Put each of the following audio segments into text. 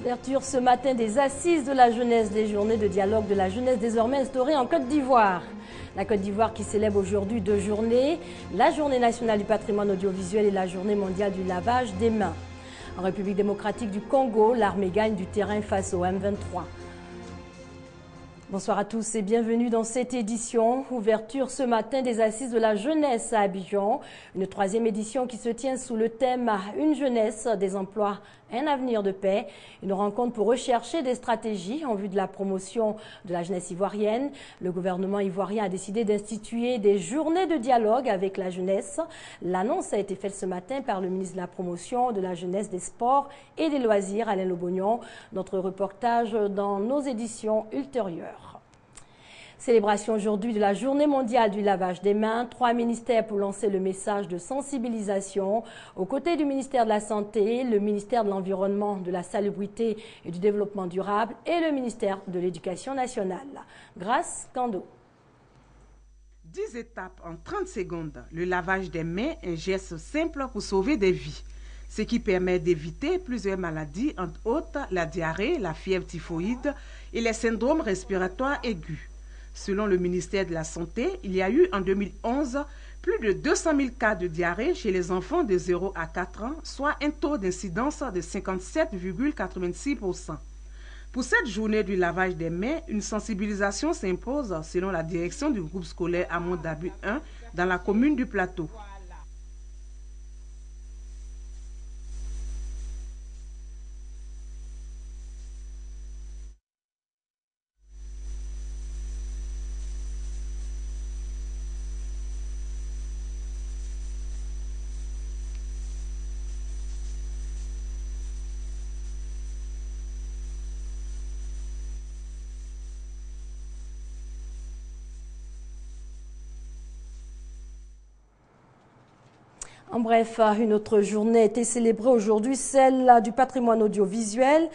Ouverture ce matin des Assises de la jeunesse, des journées de dialogue de la jeunesse désormais instaurées en Côte d'Ivoire. La Côte d'Ivoire qui célèbre aujourd'hui 2 journées, la Journée nationale du patrimoine audiovisuel et la Journée mondiale du lavage des mains. En République démocratique du Congo, l'armée gagne du terrain face au M23. Bonsoir à tous et bienvenue dans cette édition. Ouverture ce matin des Assises de la jeunesse à Abidjan. Une 3e édition qui se tient sous le thème « Une jeunesse, des emplois, un avenir de paix ». Une rencontre pour rechercher des stratégies en vue de la promotion de la jeunesse ivoirienne. Le gouvernement ivoirien a décidé d'instituer des journées de dialogue avec la jeunesse. L'annonce a été faite ce matin par le ministre de la Promotion de la jeunesse, des sports et des loisirs, Alain Lobognon. Notre reportage dans nos éditions ultérieures. Célébration aujourd'hui de la Journée mondiale du lavage des mains. 3 ministères pour lancer le message de sensibilisation. Aux côtés du ministère de la Santé, le ministère de l'Environnement, de la Salubrité et du Développement durable et le ministère de l'Éducation nationale. Grâce Kando. 10 étapes en 30 secondes. Le lavage des mains, un geste simple pour sauver des vies. Ce qui permet d'éviter plusieurs maladies, entre autres la diarrhée, la fièvre typhoïde et les syndromes respiratoires aigus. Selon le ministère de la Santé, il y a eu en 2011 plus de 200 000 cas de diarrhée chez les enfants de 0 à 4 ans, soit un taux d'incidence de 57,86%. Pour cette journée du lavage des mains, une sensibilisation s'impose selon la direction du groupe scolaire Amont d'Abu 1 dans la commune du Plateau. En bref, une autre journée a été célébrée aujourd'hui, celle du patrimoine audiovisuel.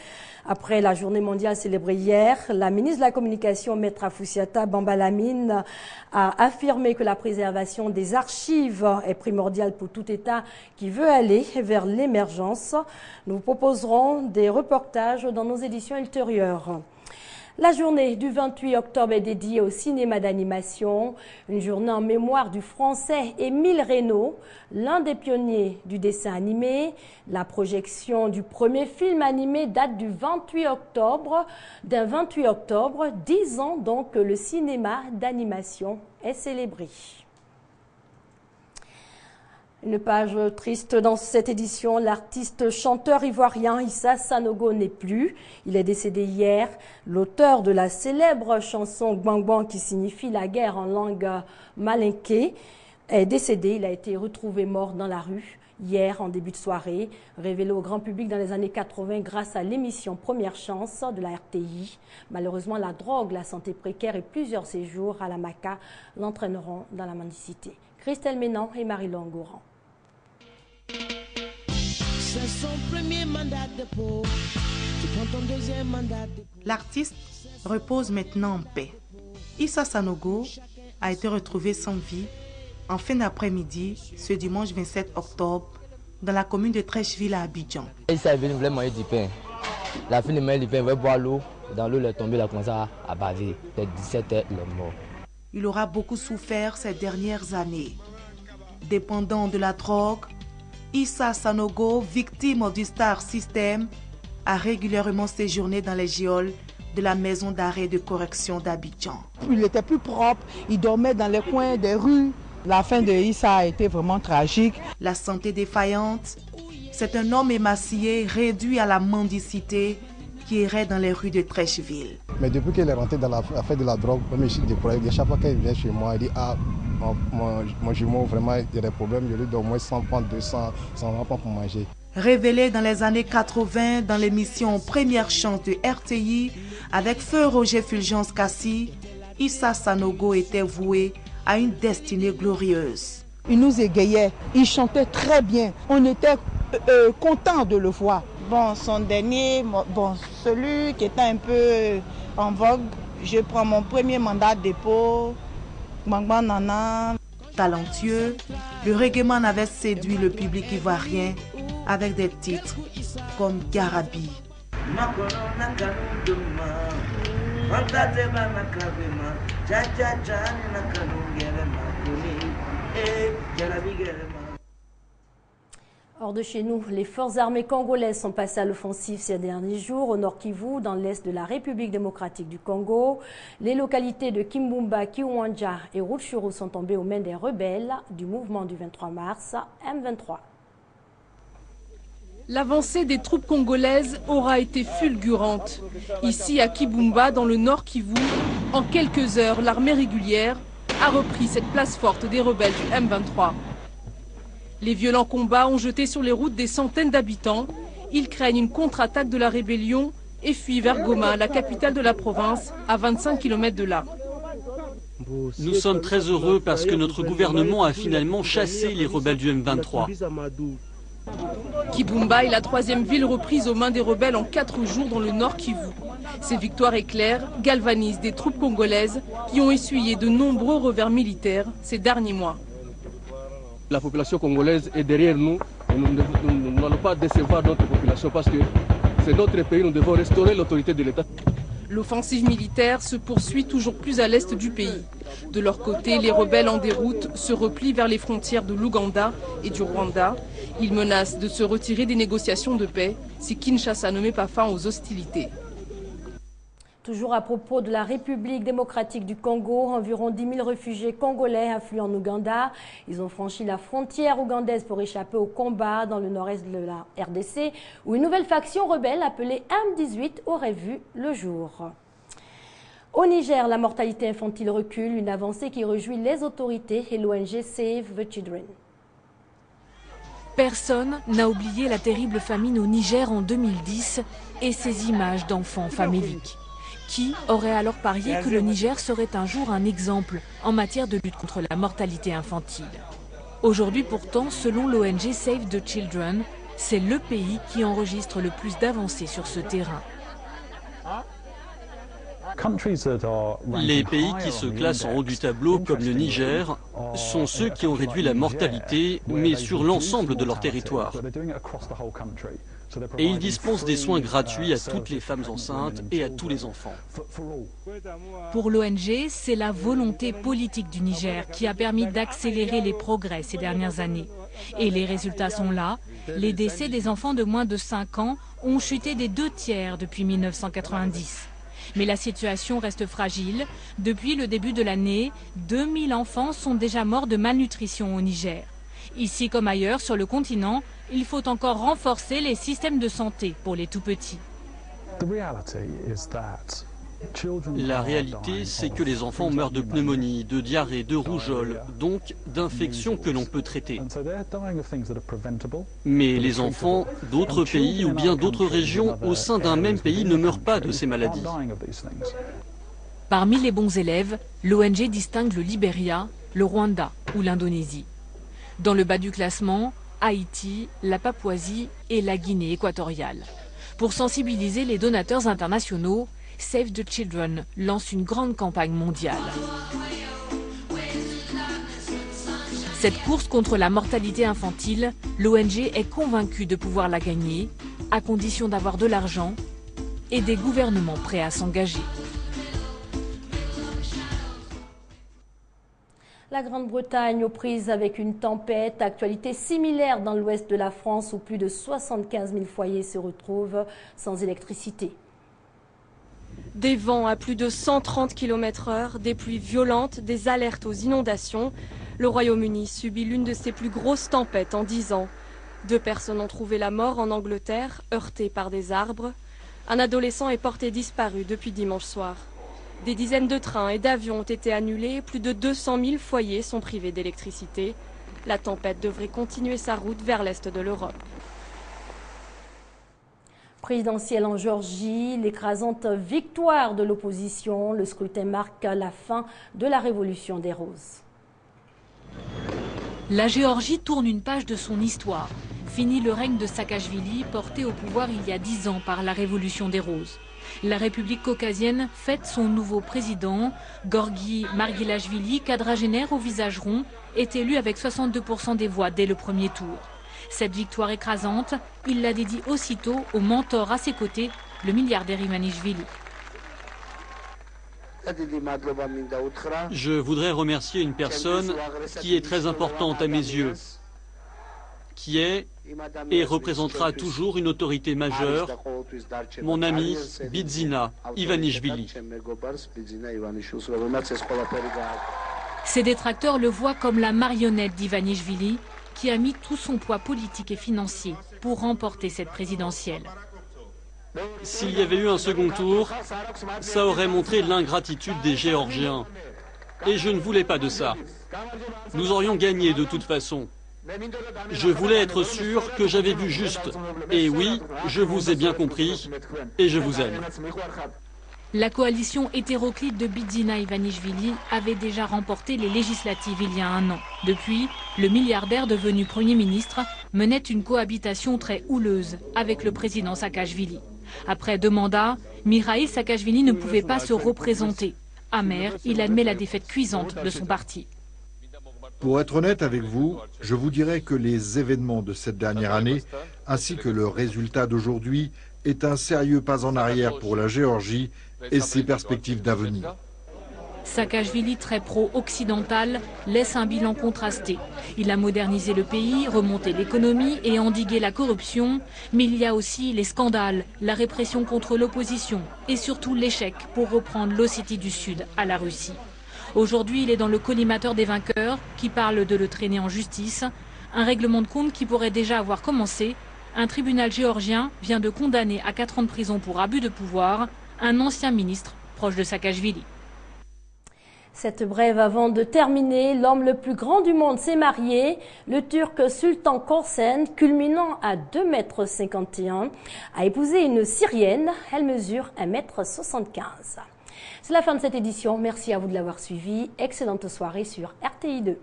Après la journée mondiale célébrée hier, la ministre de la Communication, Maître Afoussiata Bambalamine, a affirmé que la préservation des archives est primordiale pour tout État qui veut aller vers l'émergence. Nous vous proposerons des reportages dans nos éditions ultérieures. La journée du 28 octobre est dédiée au cinéma d'animation, une journée en mémoire du français Émile Reynaud, l'un des pionniers du dessin animé. La projection du premier film animé date du 28 octobre, 10 ans donc que le cinéma d'animation est célébré. Une page triste dans cette édition, l'artiste chanteur ivoirien Issa Sanogo n'est plus. Il est décédé hier. L'auteur de la célèbre chanson Gbangban qui signifie la guerre en langue malinké est décédé. Il a été retrouvé mort dans la rue hier en début de soirée, révélé au grand public dans les années 80 grâce à l'émission Première Chance de la RTI. Malheureusement, la drogue, la santé précaire et plusieurs séjours à la Maca l'entraîneront dans la mendicité. Christelle Ménan et Marie-Laure Gourand. C'est son premier mandat de dépôt. Tu prends ton deuxième mandat de dépôt. L'artiste repose maintenant en paix. Issa Sanogo a été retrouvé sans vie en fin d'après-midi ce dimanche 27 octobre dans la commune de Trècheville à Abidjan. Issa est venu voulait manger du pain. La fille de manger du pain, il veut boire l'eau. Dans l'eau, il est tombé, il a commencé à baver. Dès 17 h, il est mort. Il aura beaucoup souffert ces dernières années. Dépendant de la drogue, Issa Sanogo, victime du Star System, a régulièrement séjourné dans les geôles de la maison d'arrêt de correction d'Abidjan. Il était plus propre, il dormait dans les coins des rues. La fin de Issa a été vraiment tragique. La santé défaillante, c'est un homme émacié, réduit à la mendicité, qui errait dans les rues de Trècheville. Mais depuis qu'il est rentré dans l'affaire de la drogue, chaque fois qu'il vient chez moi, il dit « Ah, mon jumeau, vraiment, il y a des problèmes, je lui donne au moins 100 francs, 200, 100 francs pour manger. » Révélé dans les années 80 dans l'émission Première Chance de RTI avec feu Roger Fulgence Kassi, Issa Sanogo était voué à une destinée glorieuse. Il nous égayait, il chantait très bien, on était content de le voir. Bon, son dernier, celui qui était un peu en vogue, je prends mon premier mandat de dépôt, Gbangban Nana. Talentueux, le reggaeman avait séduit le public ivoirien avec des titres comme Garabi. Hors de chez nous, les forces armées congolaises sont passées à l'offensive ces derniers jours au nord Kivu, dans l'est de la République démocratique du Congo. Les localités de Kimbumba, Kiwanja et Rutshuru sont tombées aux mains des rebelles du mouvement du 23 mars, M23. L'avancée des troupes congolaises aura été fulgurante. Ici à Kibumba, dans le nord Kivu, en quelques heures, l'armée régulière a repris cette place forte des rebelles du M23. Les violents combats ont jeté sur les routes des centaines d'habitants. Ils craignent une contre-attaque de la rébellion et fuient vers Goma, la capitale de la province, à 25 km de là. Nous sommes très heureux parce que notre gouvernement a finalement chassé les rebelles du M23. Kibumba est la troisième ville reprise aux mains des rebelles en 4 jours dans le nord Kivu. Ces victoires éclairs galvanisent des troupes congolaises qui ont essuyé de nombreux revers militaires ces derniers mois. La population congolaise est derrière nous et nous n'allons pas décevoir notre population parce que c'est notre pays, nous devons restaurer l'autorité de l'État. L'offensive militaire se poursuit toujours plus à l'est du pays. De leur côté, les rebelles en déroute se replient vers les frontières de l'Ouganda et du Rwanda. Ils menacent de se retirer des négociations de paix si Kinshasa ne met pas fin aux hostilités. Toujours à propos de la République démocratique du Congo, environ 10 000 réfugiés congolais affluent en Ouganda. Ils ont franchi la frontière ougandaise pour échapper au combat dans le nord-est de la RDC, où une nouvelle faction rebelle appelée M18 aurait vu le jour. Au Niger, la mortalité infantile recule, une avancée qui réjouit les autorités et l'ONG Save the Children. Personne n'a oublié la terrible famine au Niger en 2010 et ces images d'enfants faméliques. Qui aurait alors parié que le Niger serait un jour un exemple en matière de lutte contre la mortalité infantile? Aujourd'hui pourtant, selon l'ONG Save the Children, c'est le pays qui enregistre le plus d'avancées sur ce terrain. Les pays qui se classent en haut du tableau, comme le Niger, sont ceux qui ont réduit la mortalité, mais sur l'ensemble de leur territoire. Et ils dispensent des soins gratuits à toutes les femmes enceintes et à tous les enfants. Pour l'ONG, c'est la volonté politique du Niger qui a permis d'accélérer les progrès ces dernières années. Et les résultats sont là. Les décès des enfants de moins de 5 ans ont chuté des 2/3 depuis 1990. Mais la situation reste fragile. Depuis le début de l'année, 2000 enfants sont déjà morts de malnutrition au Niger. Ici comme ailleurs sur le continent, il faut encore renforcer les systèmes de santé pour les tout-petits. La réalité, c'est que les enfants meurent de pneumonie, de diarrhée, de rougeole, donc d'infections que l'on peut traiter. Mais les enfants d'autres pays ou bien d'autres régions au sein d'un même pays ne meurent pas de ces maladies. Parmi les bons élèves, l'ONG distingue le Libéria, le Rwanda ou l'Indonésie. Dans le bas du classement, Haïti, la Papouasie et la Guinée équatoriale. Pour sensibiliser les donateurs internationaux, Save the Children lance une grande campagne mondiale. Cette course contre la mortalité infantile, l'ONG est convaincue de pouvoir la gagner, à condition d'avoir de l'argent et des gouvernements prêts à s'engager. La Grande-Bretagne aux prises avec une tempête, actualité similaire dans l'ouest de la France où plus de 75 000 foyers se retrouvent sans électricité. Des vents à plus de 130 km/h, des pluies violentes, des alertes aux inondations. Le Royaume-Uni subit l'une de ses plus grosses tempêtes en 10 ans. 2 personnes ont trouvé la mort en Angleterre, heurtées par des arbres. Un adolescent est porté disparu depuis dimanche soir. Des dizaines de trains et d'avions ont été annulés, plus de 200 000 foyers sont privés d'électricité. La tempête devrait continuer sa route vers l'est de l'Europe. Présidentielle en Géorgie, l'écrasante victoire de l'opposition. Le scrutin marque la fin de la révolution des roses. La Géorgie tourne une page de son histoire. Fini le règne de Saakachvili, porté au pouvoir il y a 10 ans par la révolution des roses. La République caucasienne fête son nouveau président. Gorgui Marghelashvili, quadragénaire au visage rond, est élu avec 62% des voix dès le premier tour. Cette victoire écrasante, il la dédie aussitôt au mentor à ses côtés, le milliardaire Ivanishvili. Je voudrais remercier une personne qui est très importante à mes yeux, qui est et représentera toujours une autorité majeure, mon ami Bidzina Ivanishvili. Ses détracteurs le voient comme la marionnette d'Ivanishvili, qui a mis tout son poids politique et financier pour remporter cette présidentielle. S'il y avait eu un second tour, ça aurait montré l'ingratitude des Géorgiens. Et je ne voulais pas de ça. Nous aurions gagné de toute façon. Je voulais être sûr que j'avais vu juste. Et oui, je vous ai bien compris et je vous aime. La coalition hétéroclite de Bidzina Ivanishvili avait déjà remporté les législatives il y a un an. Depuis, le milliardaire devenu Premier ministre menait une cohabitation très houleuse avec le président Saakashvili. Après 2 mandats, Mikhaïl Saakashvili ne pouvait pas se représenter. Amer, il admet la défaite cuisante de son parti. Pour être honnête avec vous, je vous dirais que les événements de cette dernière année, ainsi que le résultat d'aujourd'hui, est un sérieux pas en arrière pour la Géorgie et ses perspectives d'avenir. Saakashvili, très pro-occidental, laisse un bilan contrasté. Il a modernisé le pays, remonté l'économie et endigué la corruption. Mais il y a aussi les scandales, la répression contre l'opposition et surtout l'échec pour reprendre l'Ossétie du Sud à la Russie. Aujourd'hui, il est dans le collimateur des vainqueurs qui parle de le traîner en justice. Un règlement de compte qui pourrait déjà avoir commencé. Un tribunal géorgien vient de condamner à 4 ans de prison pour abus de pouvoir un ancien ministre proche de Saakashvili. Cette brève avant de terminer, l'homme le plus grand du monde s'est marié. Le Turc Sultan Korsen, culminant à 2,51 m, a épousé une Syrienne. Elle mesure 1,75 m. C'est la fin de cette édition. Merci à vous de l'avoir suivi. Excellente soirée sur RTI2.